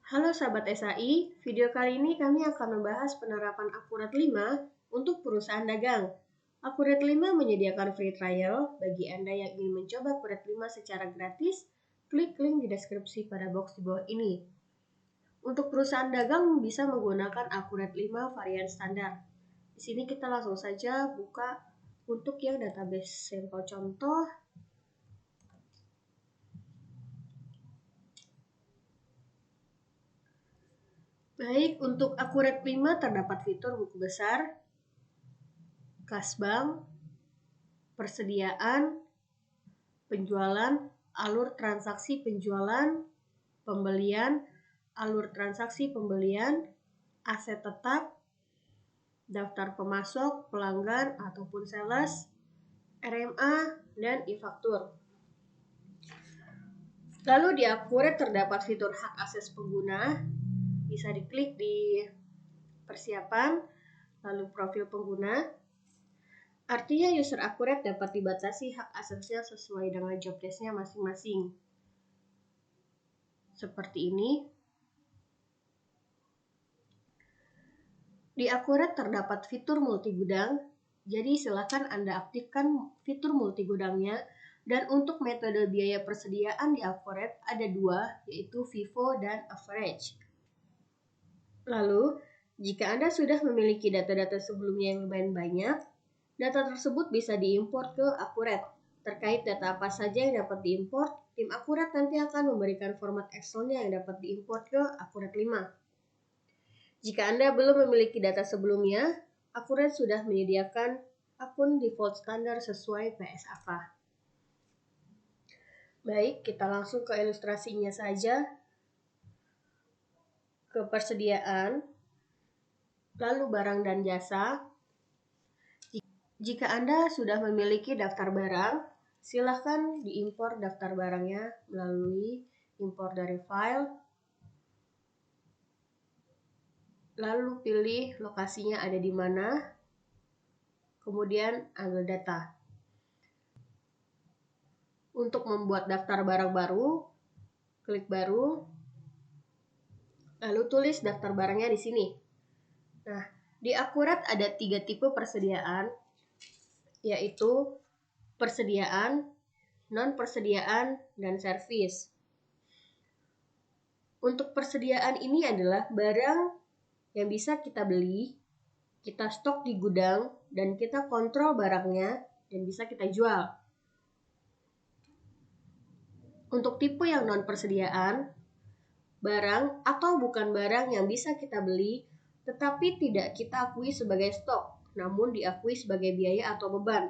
Halo sahabat SAI, video kali ini kami akan membahas penerapan Akurat 5 untuk perusahaan dagang. Akurat 5 menyediakan free trial bagi Anda yang ingin mencoba Akurat 5 secara gratis. Klik link di deskripsi pada box di bawah ini. Untuk perusahaan dagang bisa menggunakan Akurat 5 varian standar. Di sini kita langsung saja buka untuk yang database sampel contoh. Baik, untuk Akurat 5 terdapat fitur buku besar, kas bank, persediaan, penjualan, alur transaksi penjualan, pembelian, alur transaksi pembelian, aset tetap, daftar pemasok, pelanggan ataupun sales, RMA, dan e-faktur. Lalu di Akurat terdapat fitur hak akses pengguna, bisa diklik di persiapan, lalu profil pengguna. Artinya user Akurat dapat dibatasi hak aksesnya sesuai dengan job desk-nya masing-masing. Seperti ini. Di Akurat terdapat fitur multi gudang, jadi silakan Anda aktifkan fitur multi gudangnya. Dan untuk metode biaya persediaan di Akurat ada dua, yaitu FIFO dan Average. Lalu, jika Anda sudah memiliki data-data sebelumnya yang lumayan banyak, data tersebut bisa diimport ke Akurat. Terkait data apa saja yang dapat diimport, tim Akurat nanti akan memberikan format Excel-nya yang dapat diimport ke Akurat 5. Jika Anda belum memiliki data sebelumnya, Akurat sudah menyediakan akun default standar sesuai PS apa. Baik, kita langsung ke ilustrasinya saja. Ke persediaan, lalu barang dan jasa. Jika Anda sudah memiliki daftar barang, silahkan diimpor daftar barangnya melalui import dari file. Lalu pilih lokasinya ada di mana, kemudian ambil data. Untuk membuat daftar barang baru, klik baru, lalu tulis daftar barangnya di sini. Nah, di Akurat ada 3 tipe persediaan, yaitu persediaan, non-persediaan, dan servis. Untuk persediaan ini adalah barang yang bisa kita beli, kita stok di gudang, dan kita kontrol barangnya, dan bisa kita jual. Untuk tipe yang non-persediaan, barang atau bukan barang yang bisa kita beli, tetapi tidak kita akui sebagai stok, namun diakui sebagai biaya atau beban,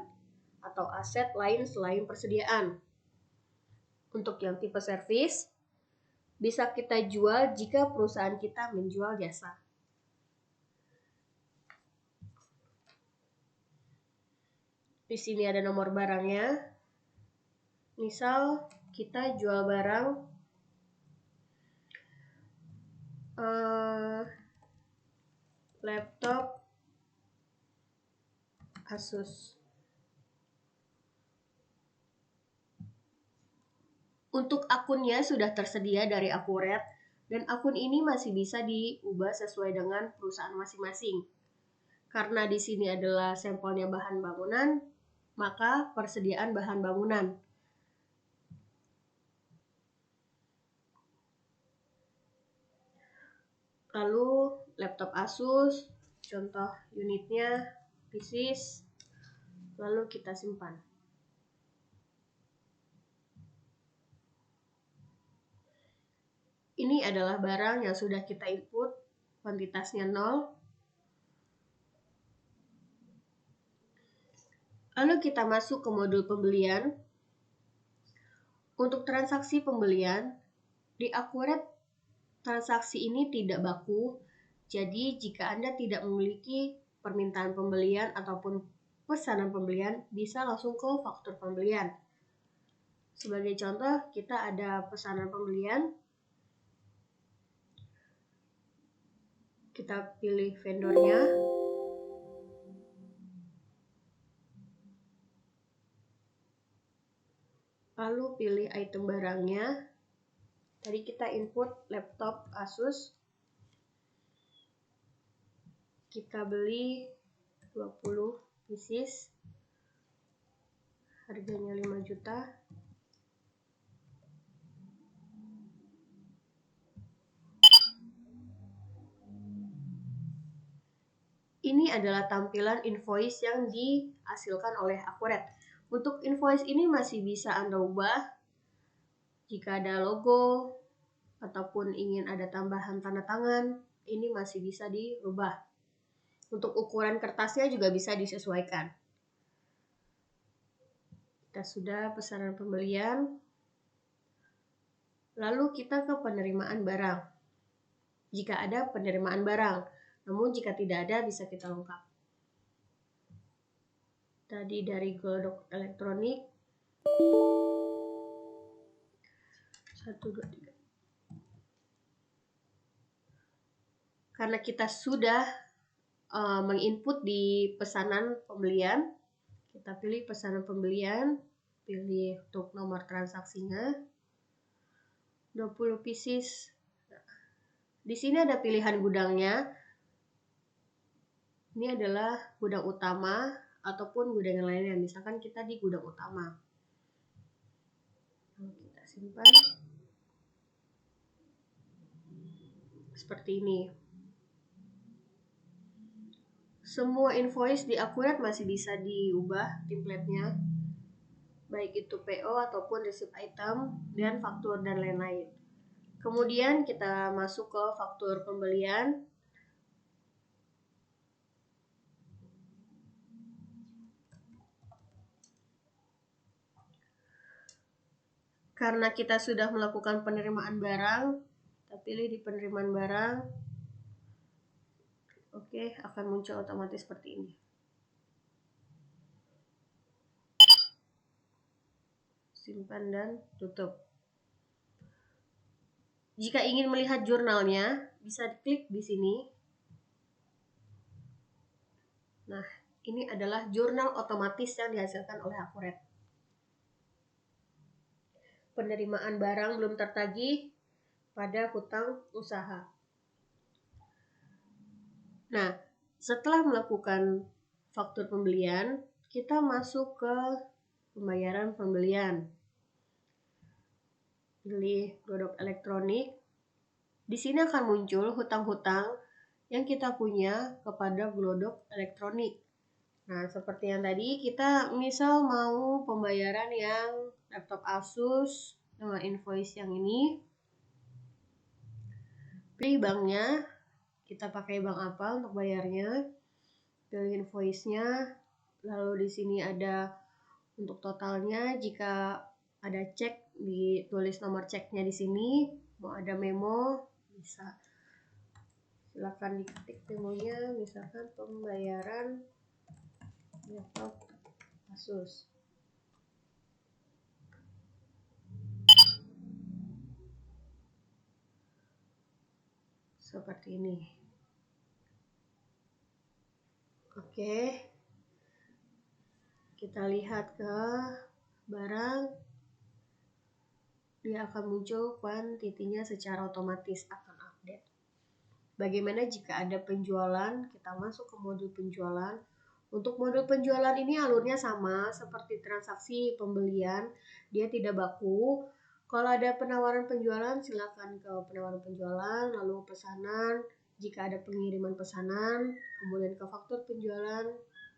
atau aset lain selain persediaan. Untuk yang tipe servis, bisa kita jual jika perusahaan kita menjual jasa. Di sini ada nomor barangnya. Misal kita jual barang laptop Asus. Untuk akunnya sudah tersedia dari Akurat, dan akun ini masih bisa diubah sesuai dengan perusahaan masing-masing. Karena di sini adalah sampelnya bahan bangunan, maka persediaan bahan bangunan. Lalu laptop Asus, contoh unitnya pieces, lalu kita simpan. Ini adalah barang yang sudah kita input, kuantitasnya 0. Lalu kita masuk ke modul pembelian. Untuk transaksi pembelian, di Akurat transaksi ini tidak baku, jadi jika Anda tidak memiliki permintaan pembelian ataupun pesanan pembelian, bisa langsung ke faktur pembelian. Sebagai contoh, kita ada pesanan pembelian. Kita pilih vendornya. Lalu pilih item barangnya. Tadi kita input laptop Asus. Kita beli 20 pieces. Harganya 5 juta. Ini adalah tampilan invoice yang dihasilkan oleh Akuret. Untuk invoice ini masih bisa Anda ubah jika ada logo ataupun ingin ada tambahan tanda tangan, ini masih bisa dirubah. Untuk ukuran kertasnya juga bisa disesuaikan. Kita sudah pesanan pembelian. Lalu kita ke penerimaan barang. Jika ada penerimaan barang, namun jika tidak ada bisa kita lengkap. Tadi dari Glodok Elektronik. 1, 2, 3. Karena kita sudah menginput di pesanan pembelian, kita pilih pesanan pembelian, pilih untuk nomor transaksinya, 20 pieces. Di sini ada pilihan gudangnya. Ini adalah gudang utama ataupun gudang yang lainnya. Misalkan kita di gudang utama. Kita simpan. Seperti ini. Semua invoice di Akuret masih bisa diubah template-nya, baik itu PO ataupun receipt item dan faktur dan lain-lain. Kemudian kita masuk ke faktur pembelian. Karena kita sudah melakukan penerimaan barang, kita pilih di penerimaan barang. Oke, akan muncul otomatis seperti ini. Simpan dan tutup. Jika ingin melihat jurnalnya, bisa diklik di sini. Nah, ini adalah jurnal otomatis yang dihasilkan oleh Akuret. Penerimaan barang belum tertagih pada hutang usaha. Nah, setelah melakukan faktur pembelian, kita masuk ke pembayaran pembelian. Pilih Glodok Elektronik. Di sini akan muncul hutang-hutang yang kita punya kepada Glodok Elektronik. Nah, seperti yang tadi, kita misal mau pembayaran yang laptop Asus dengan invoice yang ini. Pilih banknya, kita pakai bank apa untuk bayarnya. Pilih invoice-nya, lalu di sini ada untuk totalnya. Jika ada cek, ditulis nomor ceknya di sini. Mau ada memo, bisa. Silakan diketik memonya, misalkan pembayaran laptop Asus. Seperti ini. Oke. Kita lihat ke barang. Dia akan muncul kuantitinya secara otomatis akan update. Bagaimana jika ada penjualan? Kita masuk ke modul penjualan. Untuk modul penjualan ini alurnya sama seperti transaksi pembelian. Dia tidak baku. Kalau ada penawaran penjualan, silakan ke penawaran penjualan, lalu pesanan. Jika ada pengiriman pesanan, kemudian ke faktur penjualan,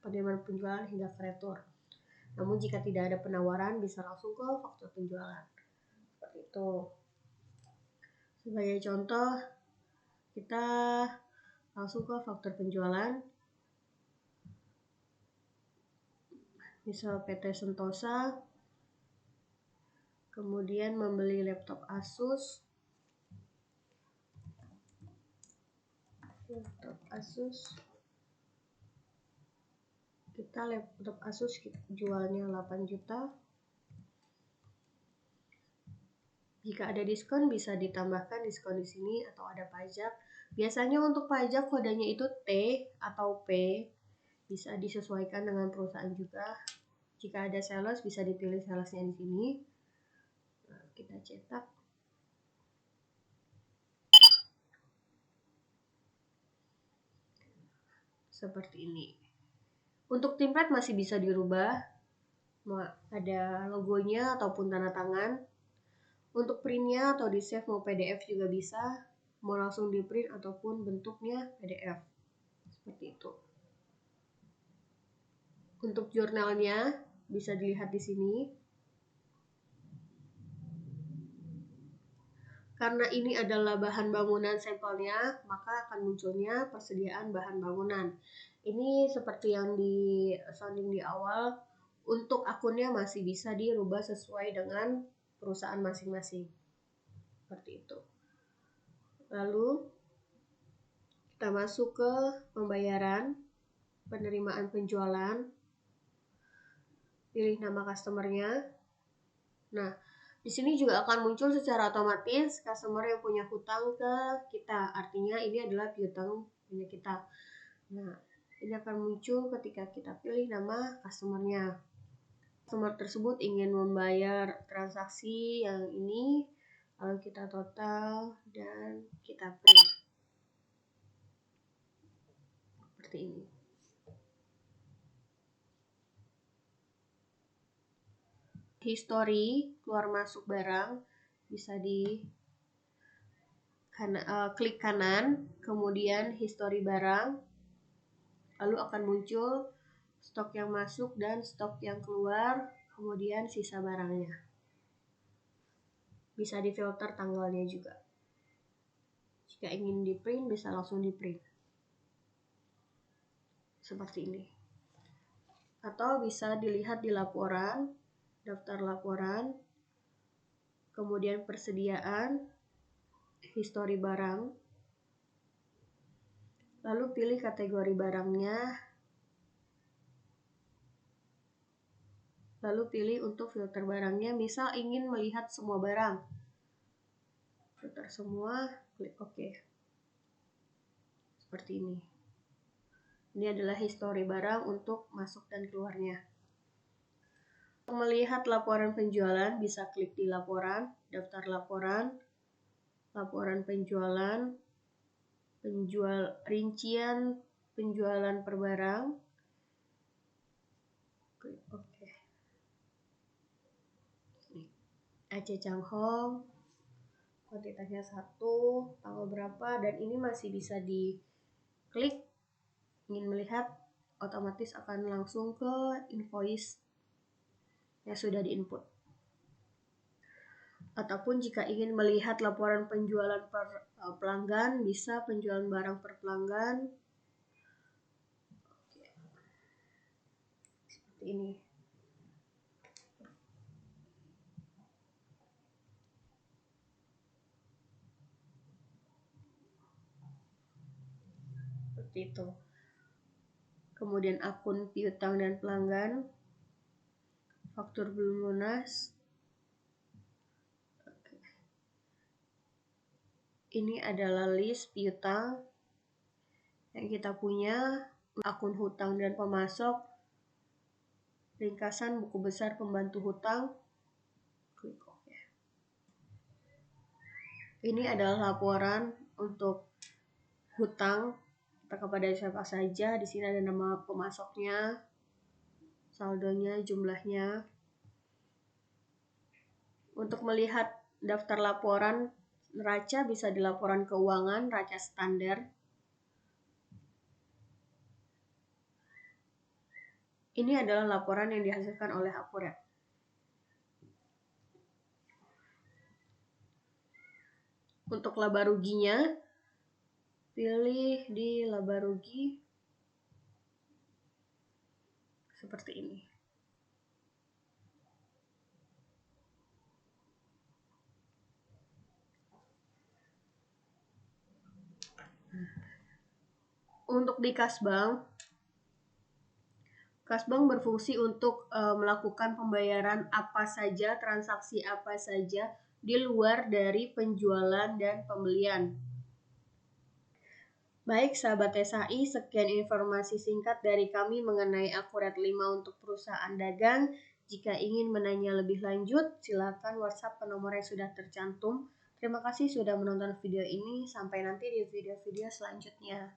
penerimaan penjualan hingga ke retur. Namun jika tidak ada penawaran, bisa langsung ke faktur penjualan. Seperti itu. Sebagai contoh, kita langsung ke faktur penjualan. Misal PT Sentosa, kemudian membeli laptop Asus. Kita laptop Asus jualnya 8 juta. Jika ada diskon bisa ditambahkan diskon di sini atau ada pajak. Biasanya untuk pajak kodenya itu T atau P. Bisa disesuaikan dengan perusahaan juga. Jika ada sales bisa dipilih salesnya di sini. Nah, kita cetak. seperti ini. Untuk template masih bisa dirubah, ada logonya ataupun tanda tangan. Untuk printnya atau di save mau PDF juga bisa, mau langsung di print ataupun bentuknya PDF seperti itu. Untuk jurnalnya bisa dilihat di sini. Karena ini adalah bahan bangunan sampelnya, maka akan munculnya persediaan bahan bangunan. Ini seperti yang di sounding di awal, untuk akunnya masih bisa dirubah sesuai dengan perusahaan masing-masing. Seperti itu. Lalu kita masuk ke pembayaran, penerimaan penjualan, pilih nama customernya. Nah, di sini juga akan muncul secara otomatis customer yang punya hutang ke kita. Artinya ini adalah piutang punya kita. Nah, ini akan muncul ketika kita pilih nama customernya. Customer tersebut ingin membayar transaksi yang ini, lalu kita total dan kita print. Seperti ini. History keluar masuk barang bisa klik kanan, kemudian history barang, lalu akan muncul stok yang masuk dan stok yang keluar, kemudian sisa barangnya. Bisa difilter tanggalnya juga. Jika ingin di print bisa langsung di print seperti ini, atau bisa dilihat di laporan, daftar laporan, kemudian persediaan, history barang, lalu pilih kategori barangnya, lalu pilih untuk filter barangnya. Misal ingin melihat semua barang, filter semua, klik OK. Seperti ini. Ini adalah history barang untuk masuk dan keluarnya. Untuk melihat laporan penjualan bisa klik di laporan, daftar laporan, laporan penjualan, rincian penjualan per barang, klik OK. Aceh Changhong, kuantitasnya 1, tanggal berapa, dan ini masih bisa diklik. Ingin melihat, otomatis akan langsung ke invoice yang sudah diinput. Ataupun jika ingin melihat laporan penjualan per pelanggan, bisa penjualan barang per pelanggan. Seperti ini. Seperti itu. Kemudian akun piutang dan pelanggan, faktur belum lunas. Ini adalah list piutang yang kita punya, akun hutang dan pemasok, ringkasan buku besar pembantu hutang. Klik OK. Ini adalah laporan untuk hutang kepada siapa saja. Di sini ada nama pemasoknya, saldonya, jumlahnya. Untuk melihat daftar laporan neraca bisa di laporan keuangan, neraca standar. Ini adalah laporan yang dihasilkan oleh Akurat. Untuk laba ruginya, pilih di laba rugi seperti ini. Untuk di Kasbank berfungsi untuk melakukan pembayaran apa saja, transaksi apa saja di luar dari penjualan dan pembelian. Baik sahabat SHI, sekian informasi singkat dari kami mengenai Akurat 5 untuk perusahaan dagang. Jika ingin menanya lebih lanjut, silakan WhatsApp ke nomor yang sudah tercantum. Terima kasih sudah menonton video ini. Sampai nanti di video-video selanjutnya.